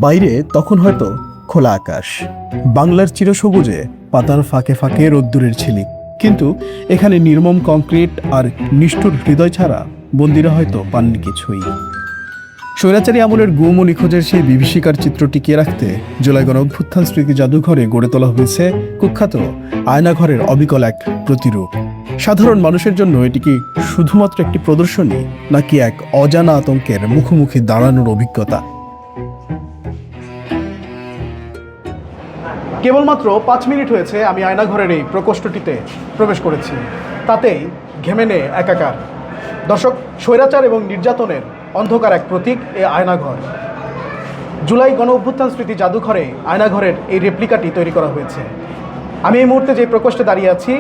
বাইরে তখন হয়তো খোলা আকাশ, বাংলার চিরসবুজে পাতার ফাঁকে ফাঁকে রোদ্দুরের ঝিলিক, কিন্তু এখানে নির্মম কংক্রিট আর নিষ্ঠুর হৃদয় ছাড়া বন্দিরা হয়তো পাননি কিছুই। স্বৈরাচারী আমলের গুম ও নিখোঁজের সেই বিভীষিকার চিত্র টিকিয়ে রাখতে জুলাই গণঅভ্যুত্থান স্মৃতি জাদুঘরে গড়ে তোলা হয়েছে কুখ্যাত আয়নাঘরের অবিকল এক প্রতিরূপ। সাধারণ মানুষের জন্য এটি কি শুধুমাত্র একটি প্রদর্শনী, নাকি এক অজানা আতঙ্কের মুখোমুখি দাঁড়ানোর অভিজ্ঞতা? কেবলমাত্র 5 মিনিট হয়েছে আমি আয়নাঘরের এই প্রকোষ্ঠটিতে প্রবেশ করেছি, তাতেই ঘেমে নে একাকার। দর্শক, স্বৈরাচার এবং নির্যাতনের অন্ধকার এক প্রতীক এই আয়নাঘর। জুলাই গণঅভ্যুত্থান স্মৃতি জাদুঘরে আয়নাঘরের এই রেপ্লিকাটি তৈরি করা হয়েছে। আমি এই মুহূর্তে যে প্রকোষ্ঠে দাঁড়িয়ে আছি,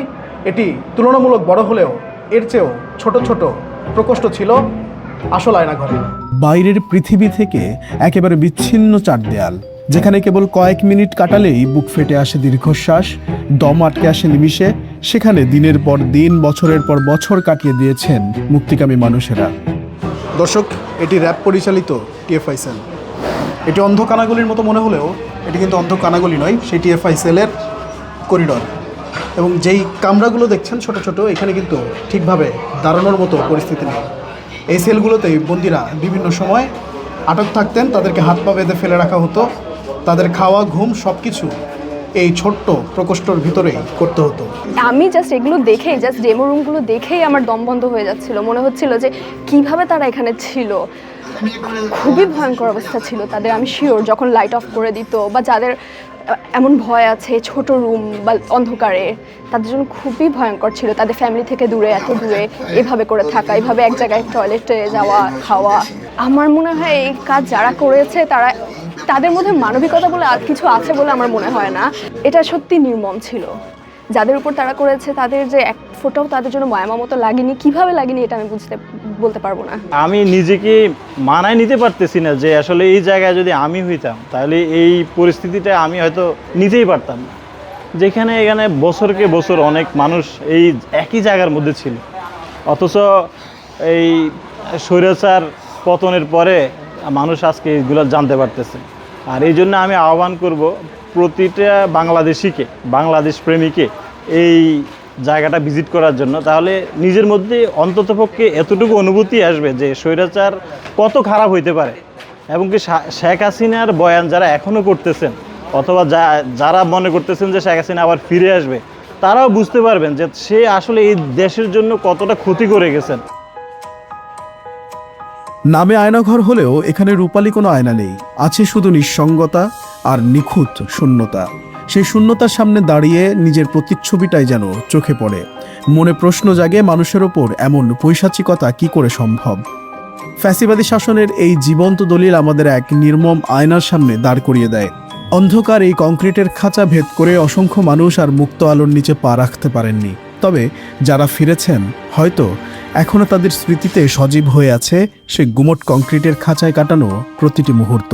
এটি তুলনামূলক বড় হলেও এর চেয়েও ছোট ছোট প্রকোষ্ঠ ছিল আসল আয়নাঘরে। বাইরের পৃথিবী থেকে একেবারে বিচ্ছিন্ন চার দেয়াল, যেখানে কেবল কয়েক মিনিট কাটালেই বুক ফেটে আসে দীর্ঘশ্বাস, দম আটকে আসে নিমিষে, সেখানে দিনের পর দিন, বছরের পর বছর কাটিয়ে দিয়েছেন মুক্তিকামী মানুষেরা। দর্শক, এটি র্যাব পরিচালিত টিএফআই সেল। এটি অন্ধ কানাগলির মতো মনে হলেও এটি কিন্তু অন্ধ কানাগলি নয়, সেই টিএফআই সেলের করিডর। এবং যেই কামরাগুলো দেখছেন ছোট ছোট, এখানে কিন্তু ঠিকভাবে দাঁড়ানোর মতো পরিস্থিতি নেই। এই সেলগুলোতেই বন্দিরা বিভিন্ন সময় আটক থাকতেন, তাদেরকে হাত পা বেঁধে ফেলে রাখা হতো, তাদের খাওয়া ঘুম সব কিছু এই ছোট্ট প্রকোষ্ঠর ভিতরেই করতে হতো। আমি এগুলো দেখেই, ডেমো রুমগুলো দেখেই আমার দম বন্ধ হয়ে যাচ্ছিল। মনে হচ্ছিল যে কিভাবে তারা এখানে ছিল। খুবই ভয়ঙ্কর অবস্থা ছিল তাদের। আমি শিওর যখন লাইট অফ করে দিত, বা যাদের এমন ভয় আছে ছোট রুম বা অন্ধকারে, তাদের জন্য খুবই ভয়ঙ্কর ছিল। তাদের ফ্যামিলি থেকে দূরে, এত দূরে এভাবে করে থাকা, এভাবে এক জায়গায় টয়লেটে যাওয়া, খাওয়া। আমার মনে হয় এই কাজ যারা করেছে তাদের মধ্যে মানবিকতা বলে আর কিছু আছে বলে আমার মনে হয় না। এটা সত্যি নির্মম ছিল। যাদের উপর তারা করেছে তাদের যে এক ফোঁটাও তাদের জন্য মায়া মতো লাগেনি, কিভাবে লাগেনি এটা আমি বলতে পারবো না। আমি নিজেকে মানায় নিতে পারতেছি না যে আসলে এই জায়গায় যদি আমি হইতাম তাহলে এই পরিস্থিতিটা আমি হয়তো নিতেই পারতাম না। যেখানে এখানে বছরকে বছর অনেক মানুষ এই একই জায়গার মধ্যে ছিল, অথচ এই স্বৈরাচার পতনের পরে মানুষ আজকে এইগুলো জানতে পারতেছে। আর এই জন্য আমি আহ্বান করব প্রতিটা বাংলাদেশিকে, বাংলাদেশ প্রেমীকে এই জায়গাটা ভিজিট করার জন্য। তাহলে নিজের মধ্যে অন্ততপক্ষে এতটুকু অনুভূতি আসবে যে স্বৈরাচার কত খারাপ হইতে পারে, এবং কি শেখ হাসিনার বয়ান যারা এখনও করতেছেন, অথবা যারা মনে করতেছেন যে শেখ হাসিনা আবার ফিরে আসবে, তারাও বুঝতে পারবেন যে সে আসলে এই দেশের জন্য কতটা ক্ষতি করে গেছেন। নামে আয়নাঘর হলেও এখানে রূপালী কোনো আয়না নেই, আছে শুধু নিঃসঙ্গতা আর নিখুঁত শূন্যতা। সেই শূন্যতার সামনে দাঁড়িয়ে নিজের প্রতিচ্ছবিটাই যেন চোখে পড়ে। মনে প্রশ্ন জাগে, মানুষের ওপর এমন পৈশাচিকতা কি করে সম্ভব? ফ্যাসিবাদী শাসনের এই জীবন্ত দলিল আমাদের এক নির্মম আয়নার সামনে দাঁড় করিয়ে দেয়। অন্ধকার এই কংক্রিটের খাঁচা ভেদ করে অসংখ্য মানুষ আর মুক্ত আলোর নিচে পা রাখতে পারেননি। তবে যারা ফিরেছেন, হয়তো এখনো তাদের স্মৃতিতে সজীব হয়ে আছে সে গুমট কংক্রিটের খাঁচায় কাটানো প্রতিটি মুহূর্ত।